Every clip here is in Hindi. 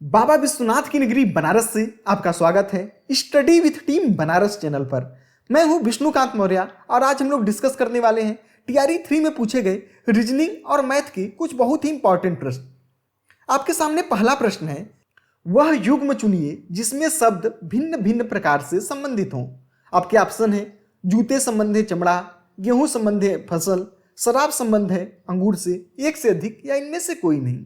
बाबा विश्वनाथ की नगरी बनारस से आपका स्वागत है study with team Banaras channel पर। मैं हूं विष्णुकांत मौर्य और आज हम लोग डिस्कस करने वाले हैं टीआरई 3 में पूछे गए रीजनिंग और मैथ के कुछ बहुत ही इंपॉर्टेंट प्रश्न। आपके सामने पहला प्रश्न है, वह युग्म चुनिए जिसमें शब्द भिन्न भिन्न प्रकार से संबंधित हों। आपके ऑप्शन है जूते संबंध है चमड़ा, गेहूं संबंध है फसल, शराब संबंध है अंगूर से, एक से अधिक या इनमें से कोई नहीं।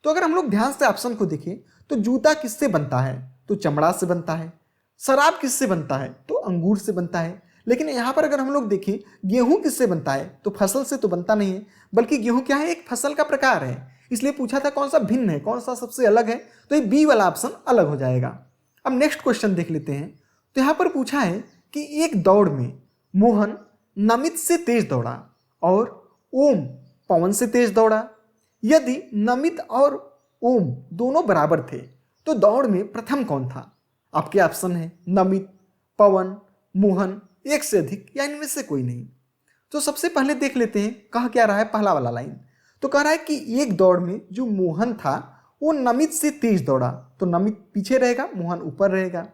तो अगर हम लोग ध्यान से ऑप्शन को देखें तो जूता किससे बनता है, तो चमड़ा से बनता है। शराब किससे बनता है, तो अंगूर से बनता है। लेकिन यहाँ पर अगर हम लोग देखें गेहूं किससे बनता है, तो फसल से तो बनता नहीं है, बल्कि गेहूं क्या है, एक फसल का प्रकार है। इसलिए पूछा था कौन सा भिन्न है, कौन सा सबसे अलग है, तो ये बी वाला ऑप्शन अलग हो जाएगा। अब नेक्स्ट क्वेश्चन देख लेते हैं। तो यहाँ पर पूछा है कि एक दौड़ में मोहन नमित से तेज दौड़ा और ओम पवन से तेज दौड़ा। यदि नमित और ओम दोनों बराबर थे तो दौड़ में प्रथम कौन था। आपके ऑप्शन है नमित, पवन, मोहन, एक से अधिक या इनमें से कोई नहीं। तो सबसे पहले देख लेते हैं कहा क्या रहा है पहला वाला लाइन। तो कह रहा है कि एक दौड़ में जो मोहन था वो नमित से तेज दौड़ा, तो नमित पीछे रहेगा, मोहन ऊपर रहेगा।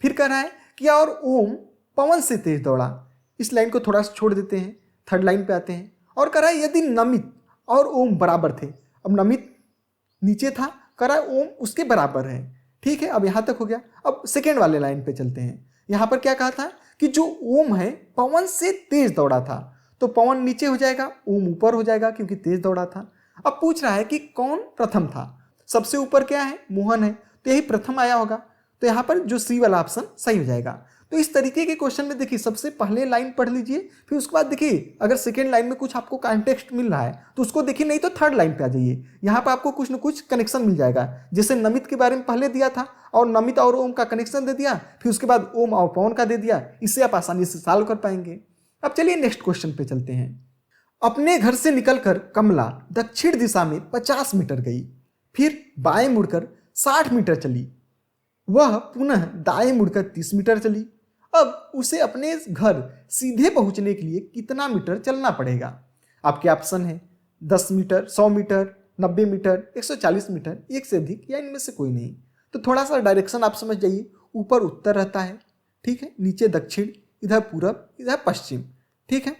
फिर कह रहा है कि और ओम पवन से तेज दौड़ा। इस लाइन को थोड़ा सा छोड़ देते हैं, थर्ड लाइन पे आते हैं और कह रहा है यदि नमित और ओम बराबर थे। अब नमित नीचे था, कह रहा है ओम उसके बराबर है। ठीक है, अब यहां तक हो गया। अब सेकेंड वाले लाइन पे चलते हैं। यहां पर क्या कहा था कि जो ओम है पवन से तेज दौड़ा था, तो पवन नीचे हो जाएगा, ओम ऊपर हो जाएगा क्योंकि तेज दौड़ा था। अब पूछ रहा है कि कौन प्रथम था। सबसे ऊपर क्या है, मोहन है, तो यही प्रथम आया होगा। तो यहां पर जो सी वाला ऑप्शन सही हो जाएगा। तो इस तरीके के क्वेश्चन में देखिए सबसे पहले लाइन पढ़ लीजिए, फिर उसके बाद देखिए अगर सेकेंड लाइन में कुछ आपको कॉन्टेक्स्ट मिल रहा है तो उसको देखिए, नहीं तो थर्ड लाइन पे आ जाइए। यहाँ पर आपको कुछ न कुछ कनेक्शन मिल जाएगा। जैसे नमित के बारे में पहले दिया था और नमित और ओम का कनेक्शन दे दिया, फिर उसके बाद ओम और पवन का दे दिया। इससे आप आसानी से सॉल्व कर पाएंगे। अब चलिए नेक्स्ट क्वेश्चन पे चलते हैं। अपने घर से निकलकर कमला दक्षिण दिशा में 50 मीटर गई, फिर बाएं मुड़कर 60 मीटर चली। वह पुनः दाएं मुड़कर 30 मीटर चली। अब उसे अपने घर सीधे पहुंचने के लिए कितना मीटर चलना पड़ेगा। आपके ऑप्शन है 10 मीटर, 100 मीटर, 90 मीटर, 140 मीटर, एक से अधिक या इनमें से कोई नहीं। तो थोड़ा सा डायरेक्शन आप समझ जाइए, ऊपर उत्तर रहता है, ठीक है, नीचे दक्षिण, इधर पूरब, इधर पश्चिम। ठीक है,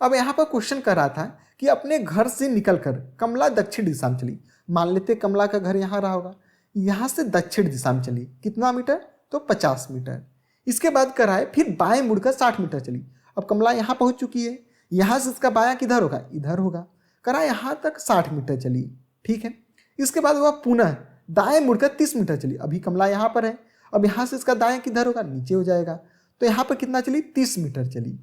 अब यहाँ पर क्वेश्चन कर रहा था कि अपने घर से निकलकर कमला दक्षिण दिशा में चली। मान लेते कमला का घर यहाँ रहा होगा, यहाँ से दक्षिण दिशा में चली, कितना मीटर, तो 50 मीटर। इसके बाद कराए फिर बाएं मुड़कर 60 मीटर चली। अब कमला यहाँ पहुंच चुकी है, यहाँ से इसका बायां किधर होगा, इधर होगा। करा यहाँ तक 60 मीटर चली। ठीक है, इसके बाद वह पुनः दाएं मुड़कर 30 मीटर चली। अभी कमला यहाँ पर है, अब यहाँ से इसका दाएं किधर होगा, नीचे हो जाएगा। तो यहाँ पर कितना चली, 30 मीटर चली।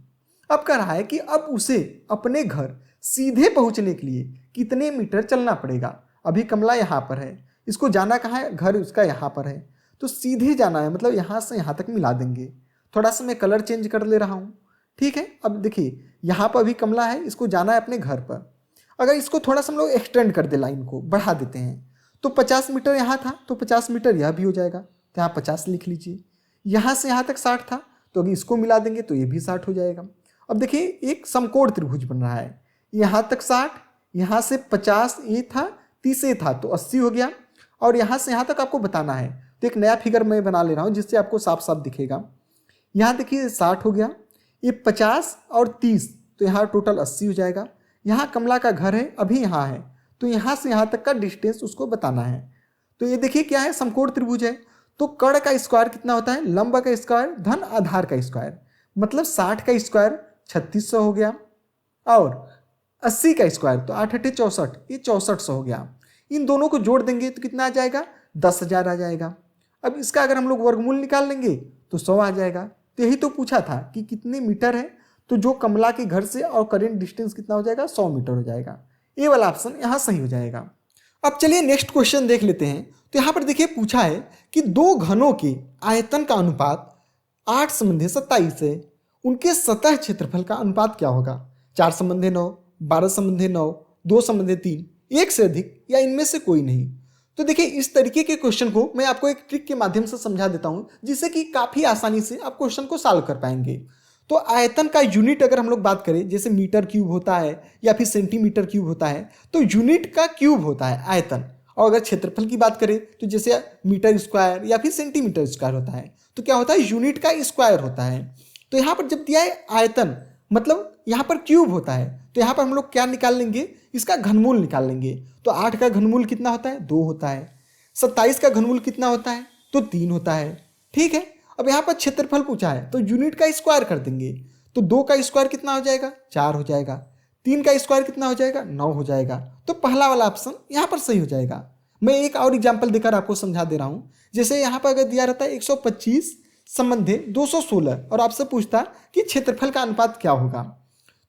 अब कह रहा है कि अब उसे अपने घर सीधे पहुंचने के लिए कितने मीटर चलना पड़ेगा। अभी कमला यहाँ पर है, इसको जाना कहाँ है, घर उसका यहाँ पर है, तो सीधे जाना है, मतलब यहाँ से यहाँ तक मिला देंगे। थोड़ा सा मैं कलर चेंज कर ले रहा हूँ। ठीक है, अब देखिए यहाँ पर अभी कमला है, इसको जाना है अपने घर पर। अगर इसको थोड़ा सा हम लोग एक्सटेंड कर दे, लाइन को बढ़ा देते हैं, तो 50 मीटर यहाँ था, तो 50 मीटर यह भी हो जाएगा, तो यहाँ 50 लिख लीजिए। यहाँ से यहाँ तक 60 था, तो अभी इसको मिला देंगे तो ये भी 60 हो जाएगा। अब देखिए एक समकोण त्रिभुज बन रहा है, यहाँ तक 60, यहाँ से 50 ये था, 30 ये था, तो 80 हो गया। और यहाँ से यहाँ तक आपको बताना है, तो एक नया फिगर मैं बना ले रहा हूँ जिससे आपको साफ साफ दिखेगा। यहाँ देखिए 60 हो गया, ये 50 और 30, तो यहाँ टोटल 80 हो जाएगा। यहाँ कमला का घर है, अभी यहाँ है, तो यहाँ से यहाँ तक का डिस्टेंस उसको बताना है। तो ये देखिए क्या है, समकोण त्रिभुज है, तो कर्ण का स्क्वायर कितना होता है, लंब का स्क्वायर धन आधार का स्क्वायर, मतलब 60 का स्क्वायर 3600 हो गया और 80 का स्क्वायर तो 8 8 64, ये 6400 हो गया। इन दोनों को जोड़ देंगे तो कितना आ जाएगा, 10,000 आ जाएगा। अब इसका अगर हम लोग वर्गमूल निकाल लेंगे तो 100 आ जाएगा। तो यही तो पूछा था कि कितने मीटर है, तो जो कमला के घर से और करेंट डिस्टेंस कितना हो जाएगा, 100 मीटर हो जाएगा। ये वाला ऑप्शन यहाँ सही हो जाएगा। अब चलिए नेक्स्ट क्वेश्चन देख लेते हैं। तो यहाँ पर देखिए पूछा है कि दो घनों के आयतन का अनुपात 8 संबंधी 27 है, उनके सतह क्षेत्रफल का अनुपात क्या होगा। 4 संबंधी 9, 12 संबंधी 9, 2 संबंधी 3, एक से अधिक या इनमें से कोई नहीं। तो देखिए इस तरीके के क्वेश्चन को मैं आपको एक ट्रिक के माध्यम से समझा देता हूं, जिससे कि काफी आसानी से आप क्वेश्चन को सॉल्व कर पाएंगे। तो आयतन का यूनिट अगर हम लोग बात करें, जैसे मीटर क्यूब होता है या फिर सेंटीमीटर क्यूब होता है, तो यूनिट का क्यूब होता है आयतन, और अगर क्षेत्रफल की बात करें तो जैसे मीटर स्क्वायर या फिर सेंटीमीटर स्क्वायर होता है, तो क्या होता है, यूनिट का स्क्वायर होता है। तो यहाँ पर जब दिया है आयतन, मतलब यहाँ पर क्यूब होता है, तो यहाँ पर हम लोग क्या निकाल लेंगे, इसका घनमूल निकाल लेंगे। तो 8 का घनमूल कितना होता है, 2 होता है। 27 का घनमूल कितना होता है, तो 3 होता है। ठीक है, अब यहाँ पर क्षेत्रफल पूछा है तो यूनिट का स्क्वायर कर देंगे। तो 2 का स्क्वायर कितना हो जाएगा, 4 हो जाएगा। 3 का स्क्वायर कितना हो जाएगा, 9 हो जाएगा। तो पहला वाला ऑप्शन यहाँ पर सही हो जाएगा। मैं एक और एग्जाम्पल देकर आपको समझा दे रहा हूँ। जैसे यहाँ पर अगर दिया रहता है 125 संबंधे 216 और आपसे पूछता कि क्षेत्रफल का अनुपात क्या होगा,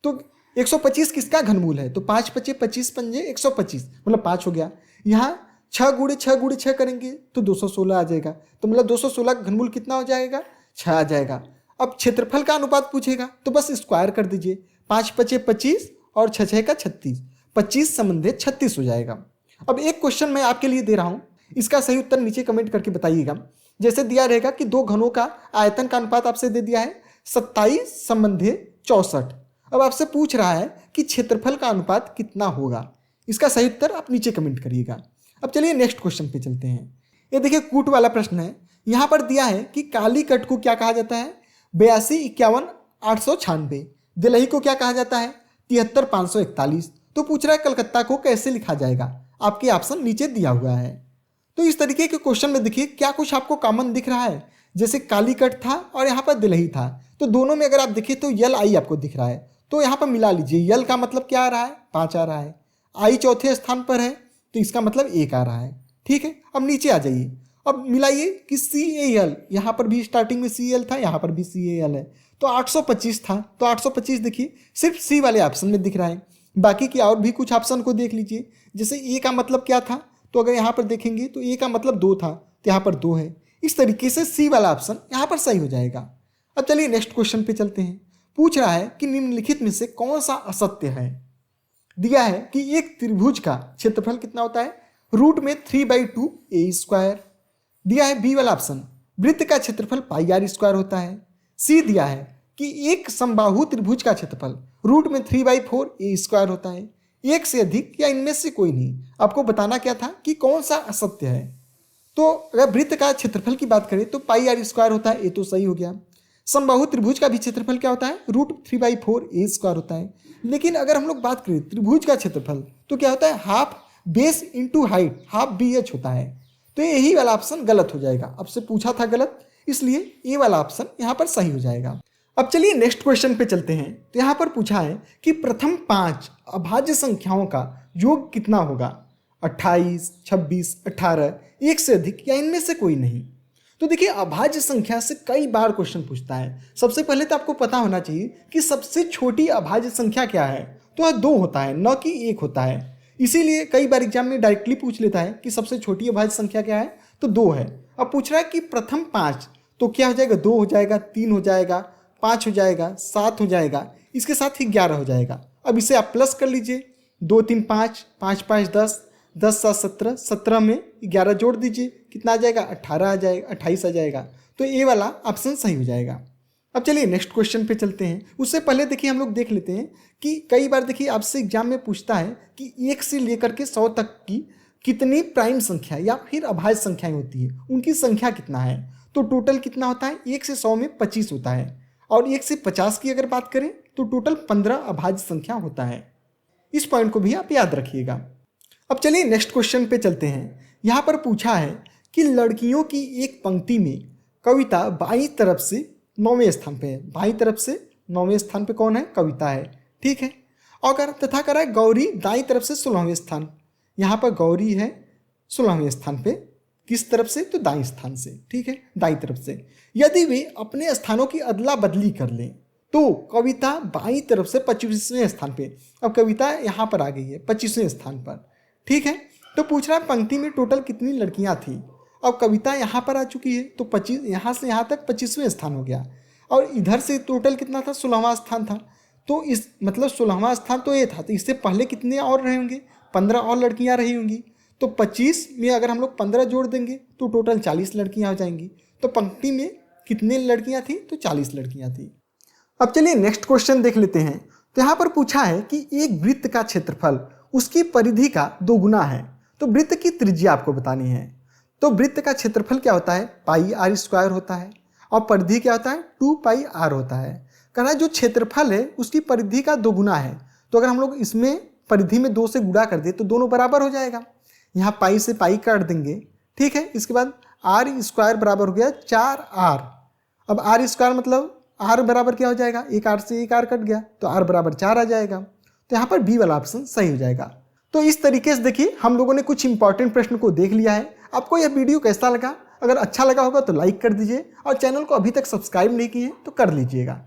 तो 125 किसका घनमूल है, तो 5 पचे 25 पंजे 125 मतलब 5 हो गया। यहाँ 6 गुणे 6 गुणे 6 करेंगे तो 216 आ जाएगा। तो मतलब 216 का घनमूल कितना हो जाएगा, 6 आ जाएगा। अब क्षेत्रफल का अनुपात पूछेगा तो बस स्क्वायर कर दीजिए, 5 पचे 25 और 6 6 का 36, 25 संबंधे 36 हो जाएगा। अब एक क्वेश्चन मैं आपके लिए दे रहा हूँ, इसका सही उत्तर नीचे कमेंट करके बताइएगा। जैसे दिया रहेगा कि 2 घनों का आयतन का अनुपात आपसे दे दिया है 27 संबंधे 64। अब आपसे पूछ रहा है कि क्षेत्रफल का अनुपात कितना होगा। इसका सही उत्तर आप नीचे कमेंट करिएगा। अब चलिए नेक्स्ट क्वेश्चन पे चलते हैं। ये देखिए कूट वाला प्रश्न है। यहाँ पर दिया है कि काली कट को क्या कहा जाता है, 82 51 896। दिलही को क्या कहा जाता है, 73 541। तो पूछ रहा है कलकत्ता को कैसे लिखा जाएगा। आपके ऑप्शन नीचे दिया हुआ है। तो इस तरीके के क्वेश्चन में देखिए क्या कुछ आपको कॉमन दिख रहा है। जैसे कालीकट था और यहाँ पर दिलही था, तो दोनों में अगर आप देखिए तो यल आई आपको दिख रहा है, तो यहाँ पर मिला लीजिए। यल का मतलब क्या आ रहा है, 5 आ रहा है। आई चौथे स्थान पर है तो इसका मतलब 1 आ रहा है। ठीक है, अब नीचे आ जाइए। अब मिलाइए कि CAL, यहाँ पर भी स्टार्टिंग में CL था, यहाँ पर भी CAL है, तो 825 था। तो 825 देखिए सिर्फ सी वाले ऑप्शन में दिख रहा है। बाकी की और भी कुछ ऑप्शन को देख लीजिए। जैसे ए का मतलब क्या था, तो अगर यहाँ पर देखेंगे तो ए का मतलब 2 था, तो यहाँ पर 2 है। इस तरीके से सी वाला ऑप्शन यहाँ पर सही हो जाएगा। अब चलिए नेक्स्ट क्वेश्चन पे चलते हैं। पूछ रहा है कि निम्नलिखित में से कौन सा असत्य है। दिया है कि एक त्रिभुज का क्षेत्रफल कितना होता है, रूट में 3/2 a स्क्वायर। दिया है बी वाला ऑप्शन, वृत्त का क्षेत्रफल पाई r स्क्वायर होता है। सी दिया है कि एक समबाहु त्रिभुज का क्षेत्रफल रूट में 3/4 a स्क्वायर होता है। एक से अधिक या इनमें से कोई नहीं। आपको बताना क्या था कि कौन सा असत्य है। तो अगर वृत्त का क्षेत्रफल की बात करें तो पाई r स्क्वायर होता है, ये तो सही हो गया। समबाहु त्रिभुज का भी क्षेत्रफल क्या होता है, रूट 3/4 a स्क्वायर होता है। लेकिन अगर हम लोग बात करें त्रिभुज का क्षेत्रफल तो क्या होता है, half base into height, half BH होता है। तो यही वाला ऑप्शन गलत हो जाएगा। आपसे पूछा था गलत, इसलिए ये वाला ऑप्शन यहाँ पर सही हो जाएगा। अब चलिए नेक्स्ट क्वेश्चन पे चलते हैं। तो यहाँ पर पूछा है कि प्रथम 5 अभाज्य संख्याओं का योग कितना होगा, 28 26 18, एक से अधिक या इनमें से कोई नहीं। तो देखिए अभाज्य संख्या से कई बार क्वेश्चन पूछता है। सबसे पहले तो आपको पता होना चाहिए कि सबसे छोटी अभाज्य संख्या क्या है, तो 2 होता है, न कि 1 होता है। इसीलिए कई बार एग्जाम में डायरेक्टली पूछ लेता है कि सबसे छोटी अभाज्य संख्या क्या है, तो 2 है। अब पूछ रहा है कि प्रथम 5, तो क्या हो जाएगा, 2 हो जाएगा, 3 हो जाएगा, 5 हो जाएगा, 7 हो जाएगा, इसके साथ ही 11 हो जाएगा। अब इसे आप प्लस कर लीजिए, 2 3 5, 5 5 10, 10 7 17, 17 में 11 जोड़ दीजिए, कितना आ जाएगा, 18 आ जाएगा, 28 आ जाएगा। तो ये वाला ऑप्शन सही हो जाएगा। अब चलिए नेक्स्ट क्वेश्चन पे चलते हैं। उससे पहले देखिए हम लोग देख लेते हैं कि कई बार देखिए आपसे एग्जाम में पूछता है कि 1 से लेकर के 100 तक की कितनी प्राइम संख्या या फिर अभाज्य संख्याएं होती है, उनकी संख्या कितना है। तो टोटल कितना होता है, 1 से 100 में 25 होता है। और 1 से 50 की अगर बात करें तो टोटल 15 अभाज्य संख्या होता है। इस पॉइंट को भी आप याद रखिएगा। अब चलिए नेक्स्ट क्वेश्चन पे चलते हैं। यहाँ पर पूछा है कि लड़कियों की एक पंक्ति में कविता बाईं तरफ से 9वें स्थान पे है। बाईं तरफ से 9वें स्थान पे कौन है, कविता है। ठीक है, और तथा करा है गौरी दाईं तरफ से 16वें स्थान। यहाँ पर गौरी है 16वें स्थान पे, किस तरफ से, तो दाईं स्थान से। ठीक है, दाईं तरफ से। यदि वे अपने स्थानों की अदला बदली कर लें तो कविता बाईं तरफ से 25वें स्थान पे। अब कविता यहाँ पर आ गई है 25वें स्थान पर। ठीक है, तो पूछ रहा है पंक्ति में टोटल कितनी लड़कियां थी। अब कविता यहाँ पर आ चुकी है तो 25, यहाँ से यहाँ तक 25वें स्थान हो गया। और इधर से टोटल कितना था, 16वां स्थान था। तो इस मतलब 16वां स्थान तो ये था, तो इससे पहले कितने और रहे होंगे, 15 और लड़कियां रही होंगी। तो 25 में अगर हम लोग 15 जोड़ देंगे तो टोटल 40 लड़कियां हो जाएंगी। तो पंक्ति में कितनी लड़कियां थी, तो 40 लड़कियां थी। अब चलिए नेक्स्ट क्वेश्चन देख लेते हैं। तो यहाँ पर पूछा है कि एक वृत्त का क्षेत्रफल उसकी परिधि का 2 गुना है। तो वृत्त की त्रिज्या आपको बतानी है। तो वृत्त का क्षेत्रफल क्या होता है, पाई आर स्क्वायर होता है, और परिधि क्या होता है, 2 पाई आर होता है। कहना जो क्षेत्रफल है उसकी परिधि का 2 गुना है। तो अगर हम लोग इसमें परिधि में 2 से गुणा कर दे तो दोनों बराबर हो जाएगा। यहाँ पाई से पाई काट देंगे, ठीक है। इसके बाद आर स्क्वायर बराबर हो गया 4r। अब आर स्क्वायर मतलब आर बराबर क्या हो जाएगा, एक आर से एक आर कट गया तो आर बराबर 4 आ जाएगा। तो यहाँ पर बी वाला ऑप्शन सही हो जाएगा। तो इस तरीके से देखिए हम लोगों ने कुछ इंपॉर्टेंट प्रश्न को देख लिया है। आपको यह वीडियो कैसा लगा? अगर अच्छा लगा होगा तो लाइक कर दीजिए, और चैनल को अभी तक सब्सक्राइब नहीं किए तो कर लीजिएगा।